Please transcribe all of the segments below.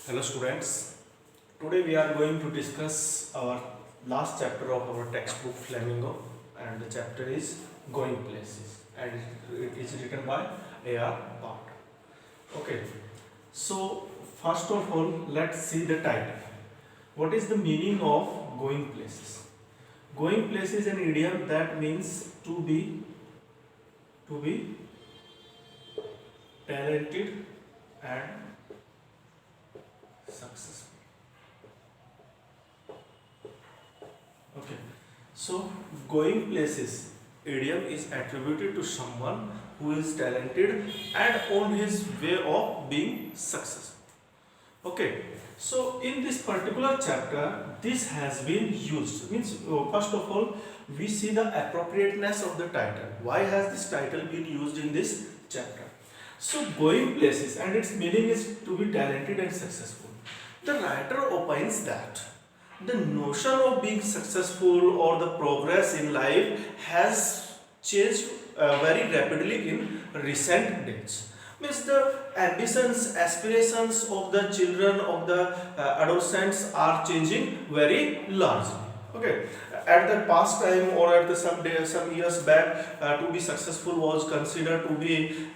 Hello students, today we are going to discuss our last chapter of our textbook Flamingo, and the chapter is Going Places, and it is written by A.R. Bhatt. Okay, so first of all let's see the title. What is the meaning of going places? Going places is an idiom that means to be talented and successful. Okay, so going places idiom is attributed to someone who is talented and on his way of being successful. Okay, so in this particular chapter, this has been used. Means first of all, we see the appropriateness of the title. Why has this title been used in this chapter? So going places and its meaning is to be talented and successful. The writer opines that the notion of being successful or the progress in life has changed very rapidly in recent days. Means the ambitions, aspirations of the children, of the adolescents are changing very largely. Okay, at the past time or at the some years back, to be successful was considered to be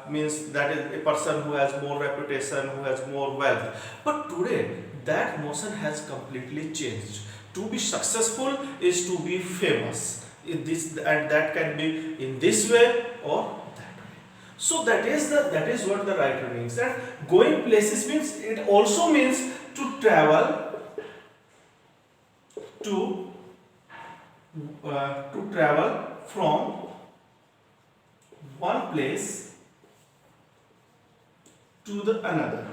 means that is a person who has more reputation, who has more wealth. But today that notion has completely changed. To be successful is to be famous. This and that can be in this way or that way. So that is what the writer means. And going places means it also means to travel to to travel from one place to the another.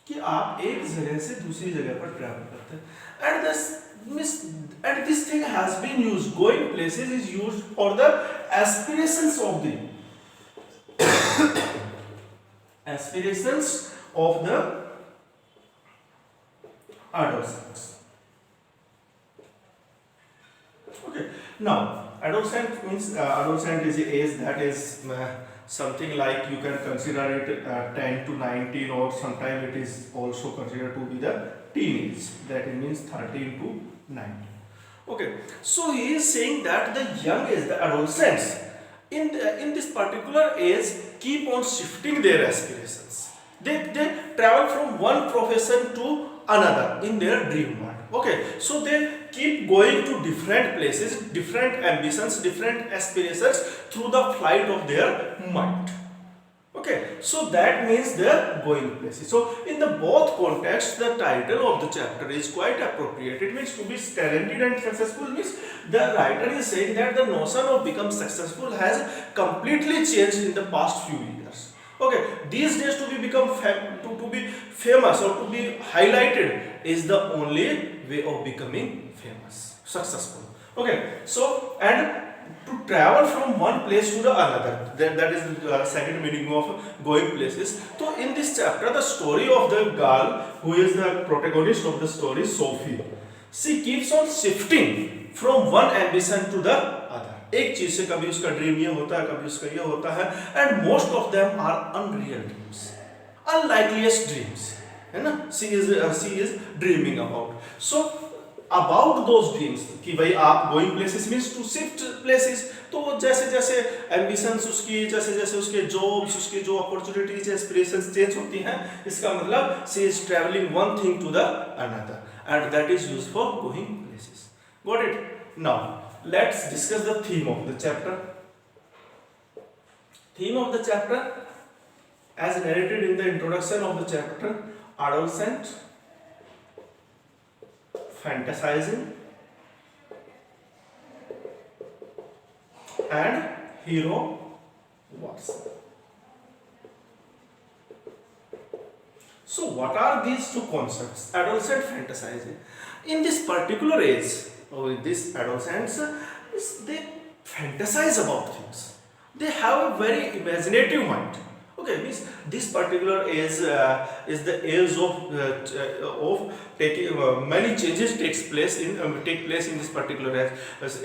कि आप एक जगह से दूसरी जगह पर travel करते हैं and this thing has been used. Going places is used for the aspirations of the aspirations of the adolescents. Okay, now adolescent means adolescent is the age that is something like you can consider it 10 to 19, or sometime it is also considered to be the teenage, that it means 13 to 19. Okay, so he is saying that the young age, the adolescents in this particular age keep on shifting their aspirations. They travel from one profession to another in their dream world. Okay, so they keep going to different places, different ambitions, different aspirations through the flight of their mind. Okay, so that means they are going places. So in the both contexts, the title of the chapter is quite appropriate. It means to be talented and successful means the writer is saying that the notion of become successful has completely changed in the past few years. Okay, these days to be famous or to be highlighted is the only way of becoming famous, successful. Okay, so and to travel from one place to the another, that is the second meaning of going places. So in this chapter, the story of the girl who is the protagonist of the story, Sophie, she keeps on shifting from one ambition to the other. एक चीज से कभी उसका dream ये होता है, कभी उसका ये होता है, and most of them are unreal dreams, unlikeliest dreams, है ना? She is dreaming about. So about those dreams कि भाई आप going places means to shift places. तो जैसे जैसे ambitions उसकी, जैसे जैसे उसके jobs, उसकी जो opportunities, aspirations change होती हैं, इसका मतलब she is traveling one thing to the another, and that is used for going places. Got it? Now let's discuss the theme of the chapter. Theme of the chapter, as narrated in the introduction of the chapter: adolescent fantasizing and hero Watson. So what are these two concepts? Adolescent fantasizing. In this particular age, or in this adolescents, they fantasize about things. They have a very imaginative mind. Okay, means this particular age is the age of taking many changes take place in this particular age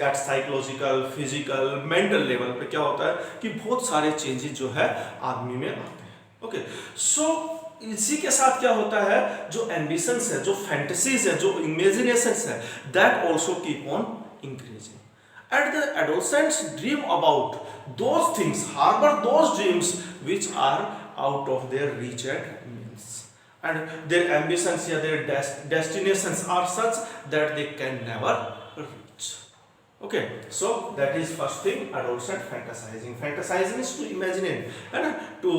at psychological, physical, mental level पे क्या होता है कि बहुत सारे changes जो है आदमी में आते हैं. Okay, so इसी के साथ क्या होता है, जो एम्बिशंस है, जो फैंटेसीज है, जो इमेजिनेशंस है, that also keep on increasing. And the adolescents dream about those things, harbor those dreams which are out of their reach and means. And their ambitions or their destinations are such that they can never reach. Okay, so that is first thing, adolescent fantasizing. Fantasizing is to imagine it, है ना, to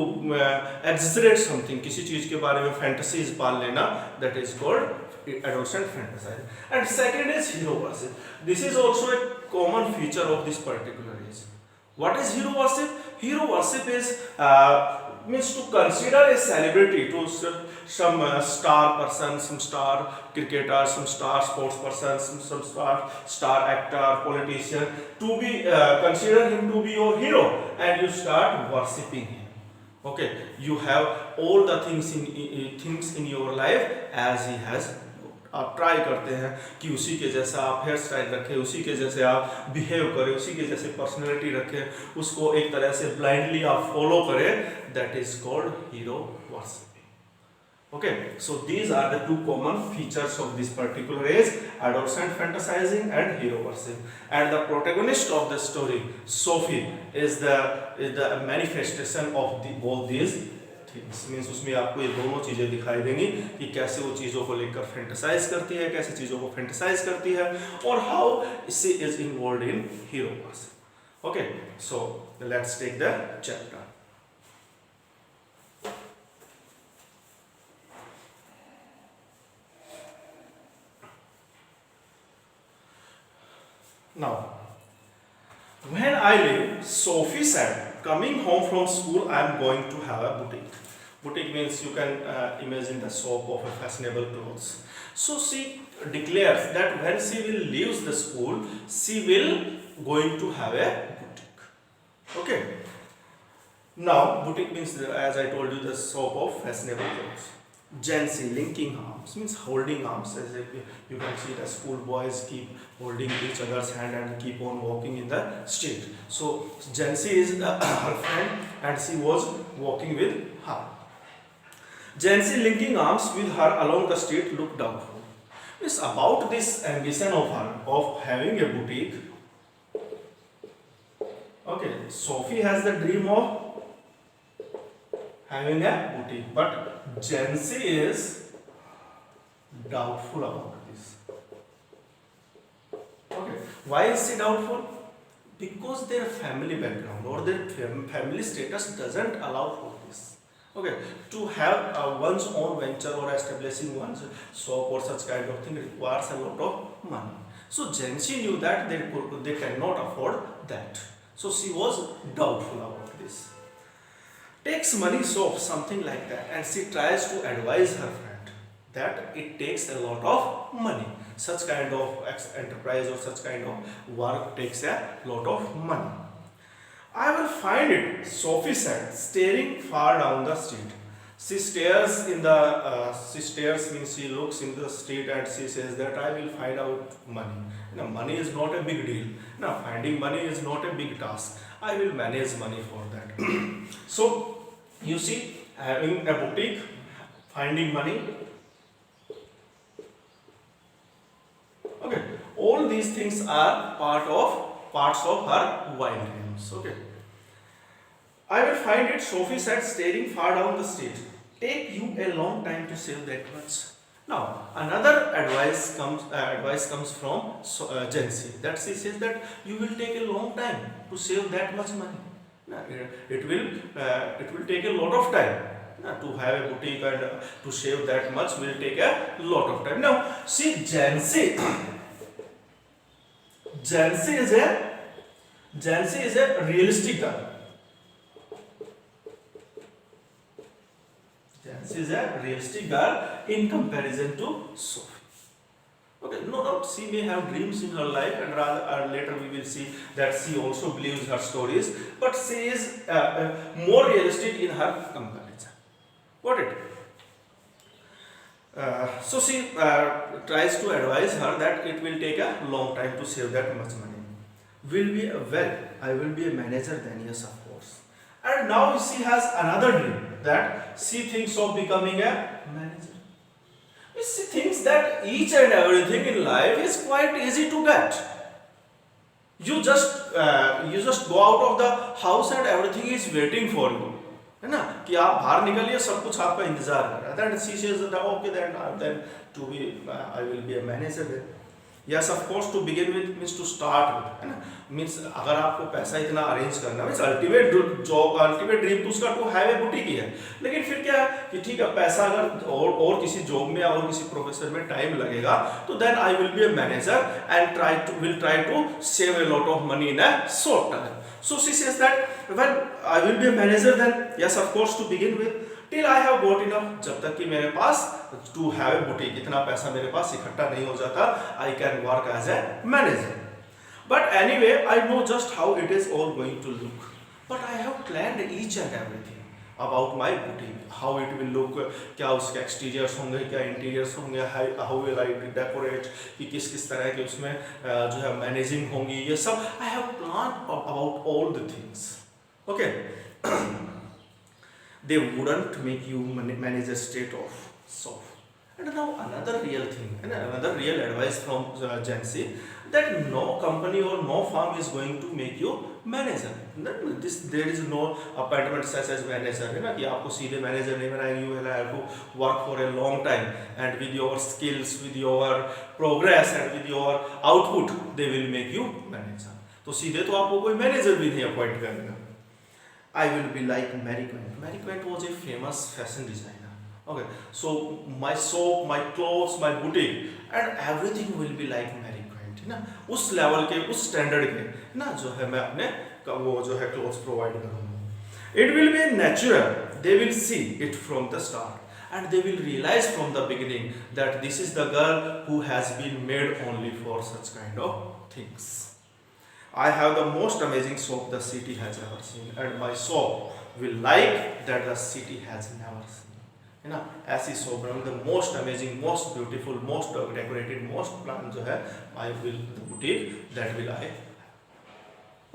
exaggerate something, किसी चीज के बारे में fantasies पाल लेना, that is called adolescent fantasizing. And second is hero worship. This is also a common feature of this particular age. What is hero worship? Hero worship is means to consider a celebrity, to some star person, some star cricketer, some star sports person, some star actor, politician, to be consider him to be your hero, and you start worshipping him. Okay, you have all the things in your life as he has. आप try करते हैं कि उसी के जैसा आप hair style रखें, उसी के जैसे आप बिहेव करें, उसी के जैसे पर्सनैलिटी रखें, उसको एक तरह से ब्लाइंडली आप फॉलो करें. That is called hero worshipping. Okay, so these are the two common features of this particular age, adolescent fantasizing and hero worship. And the protagonist of the story, Sophie, is the manifestation of both these things. Means उसमें आपको ये दोनों चीजें दिखाई देंगी कि कैसे वो चीजों को लेकर फैंटेसाइज करती है, कैसे चीजों को फैंटेसाइज करती है, और how she is involved in hero worship. Okay, so let's take the chapter. Now, when I leave, Sophie said, coming home from school, I am going to have a boutique. Boutique means you can imagine the shop of a fashionable clothes. So she declares that when she will leave the school, she will going to have a boutique. Okay. Now, boutique means, as I told you, the shop of fashionable clothes. Jancy, linking arms, means holding arms, as if you can see the school boys keep holding each other's hand and keep on walking in the street. So Jancy is her friend and she was walking with her. Jancy linking arms with her along the street looked doubtful. It's about this ambition of her of having a boutique. Okay, Sophie has the dream of having a boutique, but Jancy is doubtful about this. Okay, why is she doubtful? Because their family background or their family status doesn't allow for this. Okay, to have one's own venture or establishing one's shop or such kind of thing requires a lot of money. So Jancy knew that they cannot afford that. So she was doubtful about this. Takes money soap, something like that, and she tries to advise her friend that it takes a lot of money. Such kind of enterprise or such kind of work takes a lot of money. I will find it, Sophie said, staring far down the street. She stares means she looks in the street and she says that I will find out money. Now, money is not a big deal. Now, finding money is not a big task. I will manage money for that. So, you see, having a boutique, finding money. Okay, all these things are parts of her wild dreams. Okay. I will find it, Sophie said, staring far down the street. Take you a long time to save that much. Now, another advice comes from Jancy, that she says that you will take a long time to save that much money. Now, it will take a lot of time. Now, to have a boutique and to save that much will take a lot of time. Now, see, Jancy is a realistic girl. Jancy is a realistic girl in comparison to Sophie. Okay, no doubt she may have dreams in her life, and later we will see that she also believes her stories, but she is more realistic in her comparison. Got it? So she tries to advise her that it will take a long time to save that much money. I will be a manager then, yes, of course. And and now she has another dream that she thinks of becoming a manager. She thinks that each and everything in life is quite easy to get. You just go out of the house and everything is waiting for you, है ना, कि आप बाहर निकलिए सब कुछ आपका इंतजार कर रहा है. Then she says that okay, then to be I will be a manager then. Yes, of course, to begin with means to start with, है ना, means अगर आपको पैसा इतना अरेंज करना means ultimate job ultimate dream तो उसका to have a boutique ही है. लेकिन फिर क्या है कि ठीक है, पैसा अगर और किसी जॉब में और किसी प्रोफेशन में टाइम लगेगा तो then I will be a manager and will try to save a lot of money in a short time. So she says that when I will be a manager then yes, of course, to begin with till I have got enough, जब तक कि मेरे पास to have a boutique इतना पैसा मेरे पास इकट्ठा नहीं हो जाता, I can work as a manager. But anyway, I know just how it is all going to look. But I have planned each and everything about my boutique, how it will look, क्या उसके exteriors होंगे, क्या interiors होंगे, how will I decorate, कि किस तरह के उसमें जो है managing होंगी, ये सब I have planned about all the things. Okay. They wouldn't make you manage a state of soft. And now another real thing, and another real advice from Gen Z, that no company or no firm is going to make you manager. There is no appointment such as manager, है ना, कि आपको सीधे manager नहीं बनाएंगे. You will have to work for a long time, and with your skills, with your progress, and with your output, they will make you manager. तो सीधे तो आपको कोई manager भी नहीं appoint करेगा. I will be like Mary Quant. Mary Quant was a famous fashion designer. Okay, so my soap, my clothes, my boutique, and everything will be like Mary Quant, है ना, उस लेवल के, उस standard के ना जो है मैं अपने वो जो है क्लोथ्स प्रोवाइड करूँगा. It will be natural. They will see it from the start, and they will realize from the beginning that this is the girl who has been made only for such kind of things. I have the most amazing soap the city has ever seen, and my soap will like that the city has never seen. है ना, ऐसी soap the most amazing, most beautiful, most decorated, most planned जो है I will the boutique that will I.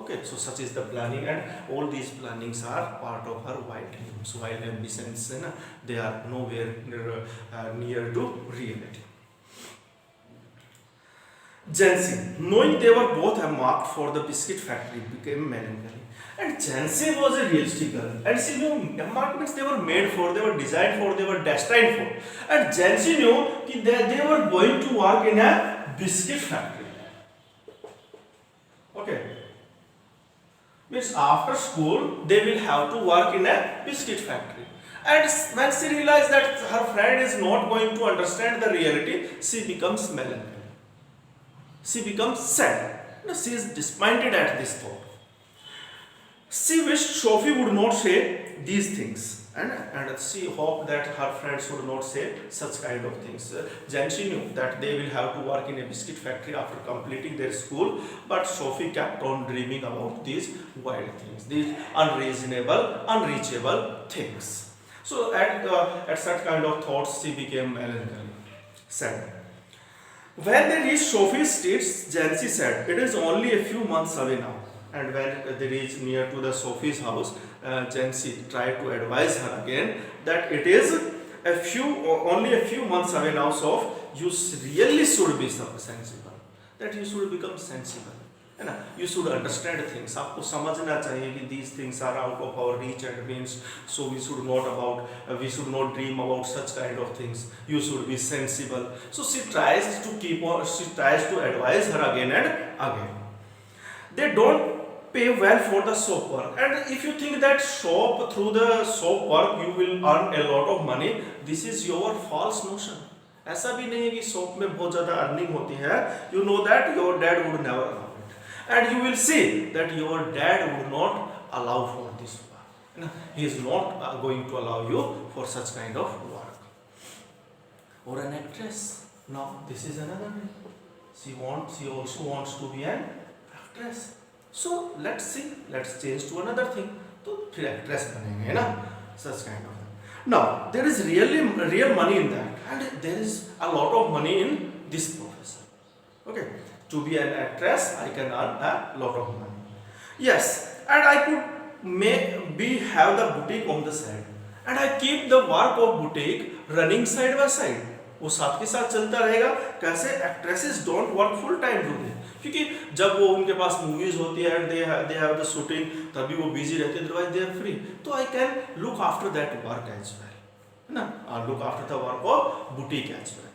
Okay, so such is the planning, and all these plannings are part of her wild dreams, wild ambitions, है ना, they are nowhere near to reality. Gen Z, knowing they were both marked for the biscuit factory, became melancholy. And Gen Z was a realistic girl, and she knew markets they were made for, they were designed for, they were destined for. And Gen Z knew that they were going to work in a biscuit factory. Okay. Means after school, they will have to work in a biscuit factory. And when she realized that her friend is not going to understand the reality, she becomes melancholy. She becomes sad. She is disappointed at this thought. She wished Sophie would not say these things, and she hoped that her friends would not say such kind of things. Jen knew that they will have to work in a biscuit factory after completing their school, but Sophie kept on dreaming about these wild things, these unreasonable, unreachable things. So at such kind of thoughts, she became melancholy, sad. When they reached Sophie's streets, Jancy said, "It is only a few months away now." And when they reached near to the Sophie's house, Jancy tried to advise her again that it is only a few months away now, Soph. You really should be sensible. That you should become sensible. है ना, you should understand things. आपको समझना चाहिए कि these things are out of our reach and means, so we should not dream about such kind of things. You should be sensible. So she tries to advise her again and again. They don't pay well for the soap work, and if you think that through the soap work you will earn a lot of money, this is your false notion. ऐसा भी नहीं है कि soap में बहुत ज़्यादा earning होती है. You know that your dad would never allow it, and you will see that your dad would not allow for this work. He is not going to allow you for such kind of work. Or an actress. Now this is another way. She also wants to be an actress. So let's change to another thing. तो फिर actress बनेंगे, है ना, such kind of thing. Now there is real money in that, and there is a lot of money in this profession. Okay, to be an actress I can earn a lot of money. Yes, and I could may we have the boutique on the side and I keep the work of boutique running side by side. वो साथ के साथ चलता रहेगा. कैसे? Actresses don't work full time do they, क्योंकि जब वो उनके पास मूवीज होती है and they have the shooting, तभी वो बिजी रहते हैं, अदरवाइज दे आर फ्री. तो I can look after that work as well, है ना, I look after the work of boutique as well.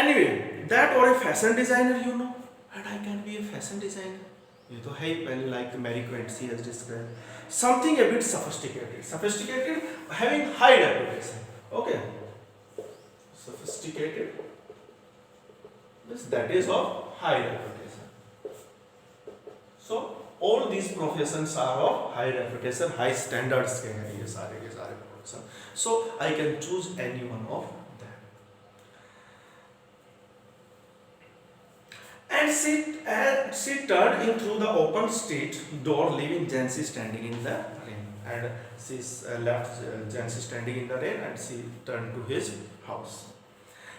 Anyway, that और a fashion designer you know, and I can be a fashion designer. ये तो है ही पहले, like Mary Quincy has described something a bit sophisticated having high reputation. Okay, sophisticated, that is of high reputation. So all these professions are of high reputation, high standards के हैं ये सारे के सारे profession. So I can choose any one of them. And she turned in through the open street door, leaving Jansi standing in the rain. And she left Jansi standing in the rain, and she turned to his house.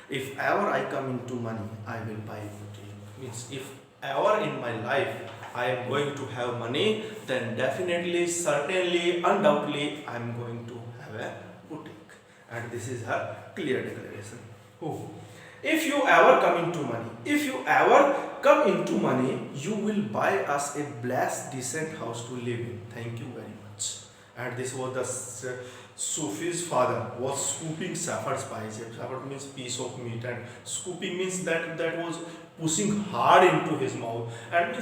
If ever I come into money, I will buy a boutique. Means if ever in my life I am going to have money, then definitely, certainly, undoubtedly, I am going to have a boutique. And this is her clear declaration. Oh. If you ever come into money, you will buy us a blessed, decent house to live in. Thank you very much. And this was the Sufi's father was scooping shepherd's pie. Shepherd means piece of meat, and scooping means that was pushing hard into his mouth, and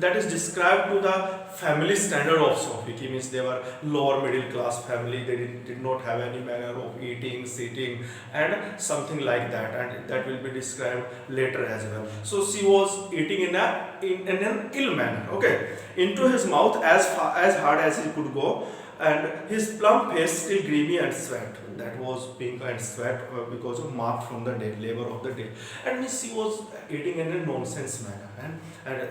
that is described to the family standard of Sufi. It means they were lower middle class family. They did not have any manner of eating, sitting, and something like that, and that will be described later as well. So she was eating in an ill manner. Okay, into his mouth as hard as he could go. And his plump face still grimy and sweat. That was pink and sweat because of mark from the day, labor of the day. And she was eating in a nonsense manner. And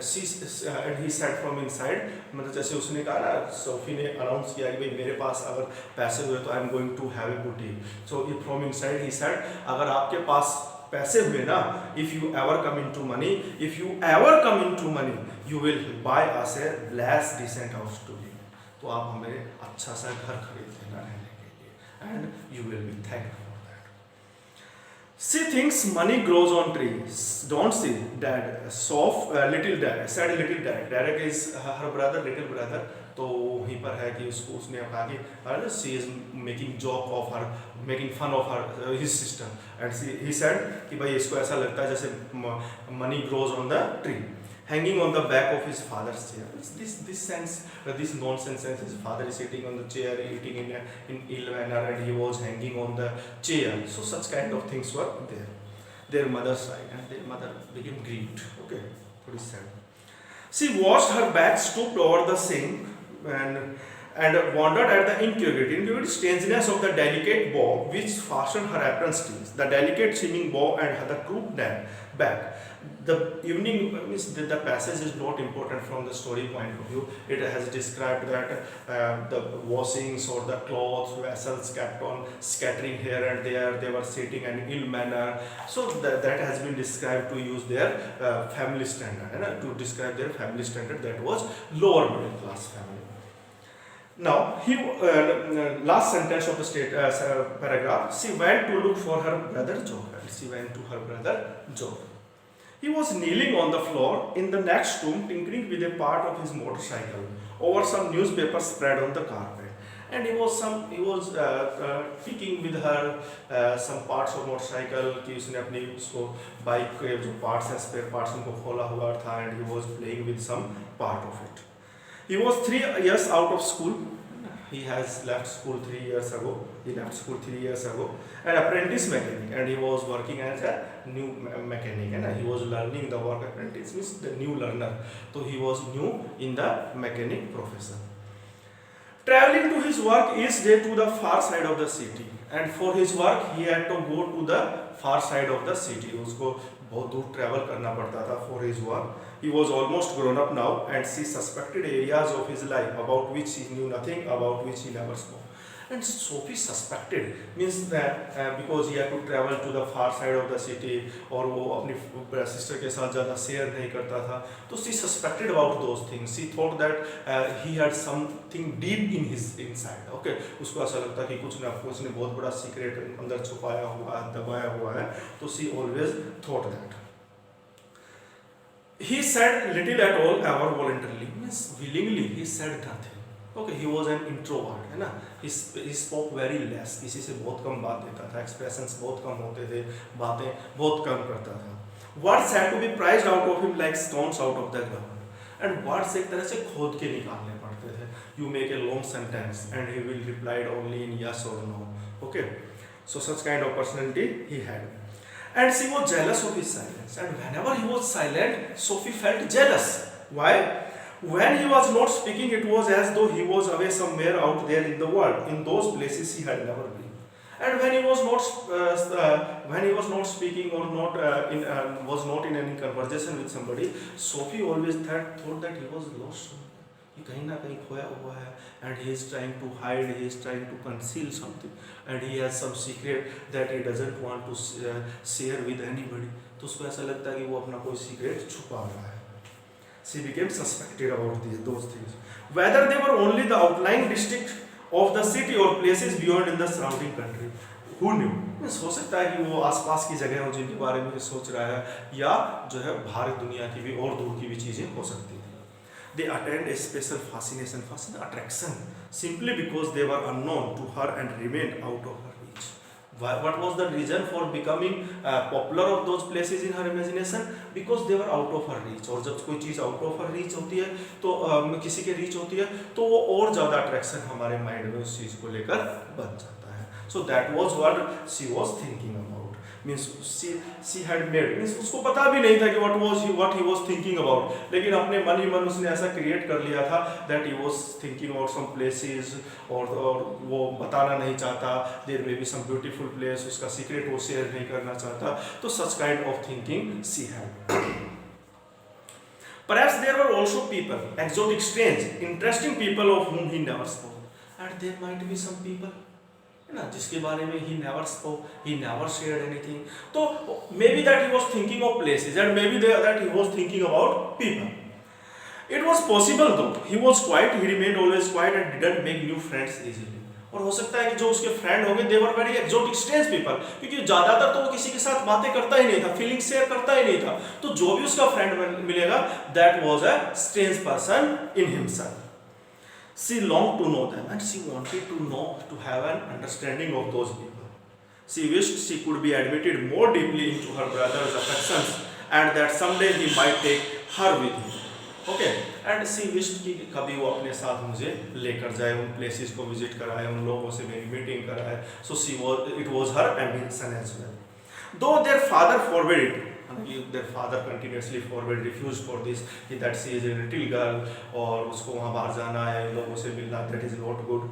he said from inside, मतलब जैसे उसने कहा ना, Sophie ने announce किया कि भाई मेरे पास अगर पैसे हुए तो I am going to have a boutique. So from inside he said, अगर आपके पास पैसे हुए ना, if you ever come into money, you will buy us a blessed decent house to live. तो आप हमें अच्छा सा घर खरीद लेना रहने के लिए, and you will be thankful for that. She thinks money grows on trees, don't she, Dad? Little Derek said. Little Derek. Derek is her brother, little brother. तो वहीं पर है कि उसने कहा कि she is making joke of her, making fun of her, his sister, and he said कि भाई इसको ऐसा लगता है जैसे money grows on the tree. Hanging on the back of his father's chair. This nonsense sense. His father is sitting on the chair, eating in ill manner, and he was hanging on the chair. So such kind of things were there. Their mother sighed, and their mother became grieved. Okay, pretty sad. She washed her back, stooped over the sink, and wondered at the incongruity, strangeness of the delicate bow which fastened her apron strings. The delicate seeming bow and the crooked back. The evening means the passage is not important from the story point of view. It has described that the washings or the clothes, vessels kept on scattering here and there. They were sitting in ill manner. So that has been described to use their family standard, to describe their family standard, that was lower middle class family. Now, last sentence of the paragraph. She went to look for her brother Joe. He was kneeling on the floor in the next room, tinkering with a part of his motorcycle over some newspaper spread on the carpet. And he was picking with her some parts of motorcycle कि उसने अपनी उसको bike के जो parts हैं, spare parts उनको खोला हुआ था, and he was playing with some part of it. He was 3 years out of school. He has left school 3 years ago. An apprentice mechanic, and he was working as a new mechanic, and he was learning the work. Apprentice means the new learner. So he was new in the mechanic profession. Traveling to his work each day to the far side of the city, and for his work he had to go to the far side of the city. उसको बहुत दूर travel करना पड़ता था for his work. He was almost grown up now, and she suspected areas of his life about which he knew nothing, about which he never spoke. And Sophie suspected means that because he had to travel to the far side of the city, और वो अपनी sister के साथ ज़्यादा share नहीं करता था, तो she suspected about those things. She thought that he had something deep in his inside. Okay, उसको ऐसा लगता कि कुछ ना कुछ ने बहुत बड़ा secret अंदर छुपाया हुआ है, दबाया हुआ है, तो she always thought that. He said little at all ever voluntarily, means willingly he said nothing. Okay, he was an introvert, है ना. He spoke very less, किसी से बहुत कम बात देता था, expressions बहुत कम होते थे, बातें बहुत कम करता था. Words had to be prized out of him like stones out of the ground, and words एक तरह से खोद के निकालने पड़ते थे. You make a long sentence and he will reply only in yes or no. Okay, so such kind of personality he had. And she was jealous of his silence, and whenever he was silent, Sophie felt jealous. Why? When he was not speaking, it was as though he was away somewhere out there in the world, in those places he had never been. And when he was not speaking or was not in any conversation with somebody, Sophie always thought that he was lost. He कहीं ना कहीं खोया हुआ है, and he is trying to hide, he is trying to conceal something, and he has some secret that he doesn't want to share with anybody. तो उसको ऐसा लगता है कि वो अपना कोई secret छुपा रहा है. She became suspected about those things, whether they were only the outlying district of the city or places beyond in the surrounding country. Who knew? हो सकता है कि वो आसपास की जगह हो जिनके बारे में सोच रहा है, या जो है बाहर दुनिया की भी और दूर की भी चीजें हो सकती थी. They attained a special fascination, attraction, simply because they were unknown to her and remained out of her reach. What was the reason for becoming popular of those places in her imagination? Because they were out of her reach. और जब कोई चीज़ out of her reach होती है, तो किसी के reach होती है, तो वो और ज़्यादा attraction हमारे mind में उस चीज़ को लेकर बन जाता है. So that was what she was thinking about. Means she had made, means उसको पता भी नहीं था कि what he was thinking about, लेकिन अपने मन ही मन उसने ऐसा create कर लिया था that he was thinking about some places, और वो बताना नहीं चाहता, there may be some beautiful place, उसका secret वो share नहीं करना चाहता, तो such kind of thinking she had. Perhaps there were also people, exotic, strange, interesting people of whom he never spoke, and there might be some people ना जिसके बारे में he never spoke, he never shared anything. तो maybe that he was thinking of places, and maybe that he was thinking about people. It was possible though. He was quiet, he remained always quiet and didn't make new friends easily. और हो सकता है कि जो उसके friend होंगे they were very exotic, strange people, क्योंकि ज़्यादातर तो वो किसी के साथ बातें करता ही नहीं था, फीलिंग शेयर करता ही नहीं था. तो जो भी उसका फ्रेंड मिलेगा that was a strange person in himself. She longed to know them, and she wanted to have an understanding of those people. She wished she could be admitted more deeply into her brother's affections, and that someday he might take her with him. Okay, and she wished कि कभी वो अपने साथ मुझे लेकर जाए, उन places को visit कराए, उन लोगों से मेरी meeting कराए. So it was her ambition as well. Though their father forbade it. Their father continuously refused for this, that she is a little girl और उसको वहाँ बाहर जाना है, लोगों से मिलना, that is not good.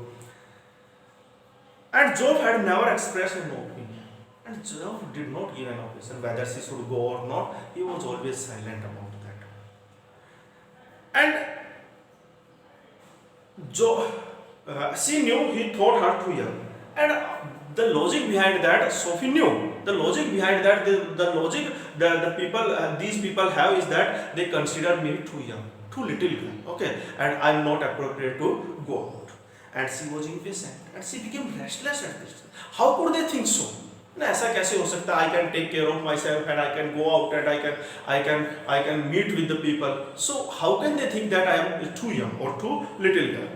And Job had never expressed an opinion, and Job did not give an opinion whether she should go or not. He was always silent about that. And Job, she knew he thought her too young, and the logic behind that Sophie knew. The logic behind that, the logic the people these people have is that they consider me too young, too little girl, okay, and I'm not appropriate to go out. And she was impatient, and she became restless at this. How could they think so? ना ऐसा कैसे हो सकता है? I can take care of myself, and I can go out, and I can meet with the people. So how can they think that I am too young or too little girl?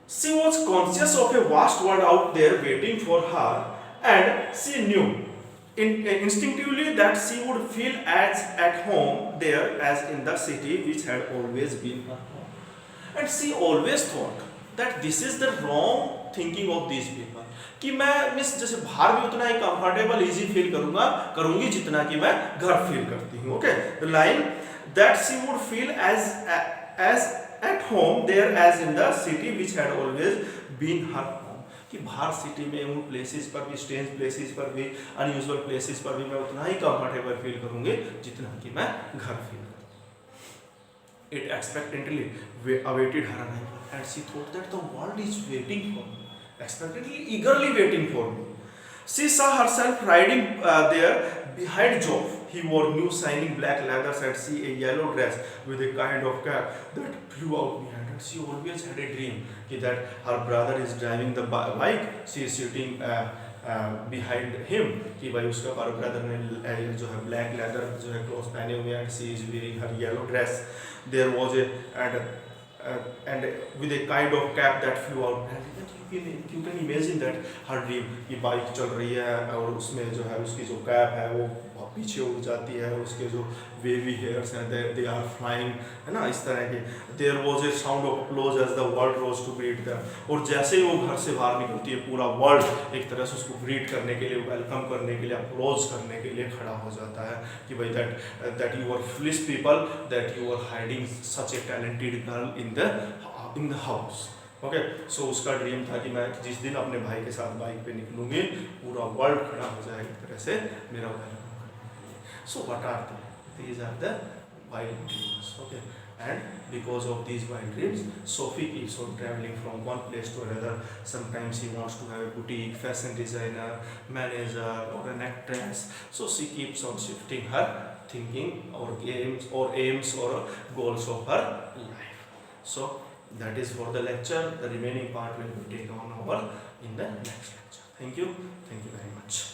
She was conscious of a vast world out there waiting for her, and she knew instinctively that she would feel as at home there as in the city which had always been her home. And she always thought that this is the wrong thinking of these people, कि मैं miss जैसे बाहर भी उतना ही comfortable easy feel करूंगी जितना कि मैं घर फील करती हूँ. Okay, the line that she would feel as at home there as in the city which had always been her home. कि बाहर सिटी में उन प्लेसेस पर भी, स्ट्रेंज प्लेसेस पर भी, अनयूजुअल प्लेसेस पर भी मैं उतना ही कंफर्टेबल फील करूँगी जितना कि मैं घर फील करूँ। It expectantly awaited her arrival and she thought that the world is waiting for me, expectantly, eagerly waiting for me. She saw herself riding there behind Job. He wore new shining black leathers and she a yellow dress with a kind of cap that flew out behind her. She always had a dream that her brother is driving the bike, she is sitting behind him, कि भाई उसका बड़ा brother ने जो है black leather जो है cloth पहने हुए हैं, she is wearing her yellow dress, there was a and with a kind of cap that flew out, and you can imagine that her dream कि बाइक चल रही है और उसमें जो है उसकी जो कैप है वो पीछे उड़ जाती है, उसके जो वेवी हेयर्स हैं दे आर फ्लाइंग, है ना, इस तरह के। There was a sound of applause as the world rose to greet them, और जैसे ही वो घर से बाहर निकलती है पूरा वर्ल्ड एक तरह से उसको ग्रीट करने के लिए, वेलकम करने के लिए, अप्लॉज करने के लिए खड़ा हो जाता है कि भाई that you are foolish people, that you are hiding such a talented girl in the house. Okay, so उसका ड्रीम था कि मैं जिस दिन अपने भाई के साथ बाइक पे निकलूंगी पूरा वर्ल्ड खड़ा हो जाएगा एक तरह से मेरा वेलकम करने के लिए। So what are they? These are the wild dreams. Okay, and because of these wild dreams, Sophie keeps on traveling from one place to another. Sometimes she wants to have a boutique, fashion designer, manager, or an actress. So she keeps on shifting her thinking or aims or goals of her life. So that is for the lecture. The remaining part will be taken on over in the next lecture. Thank you very much.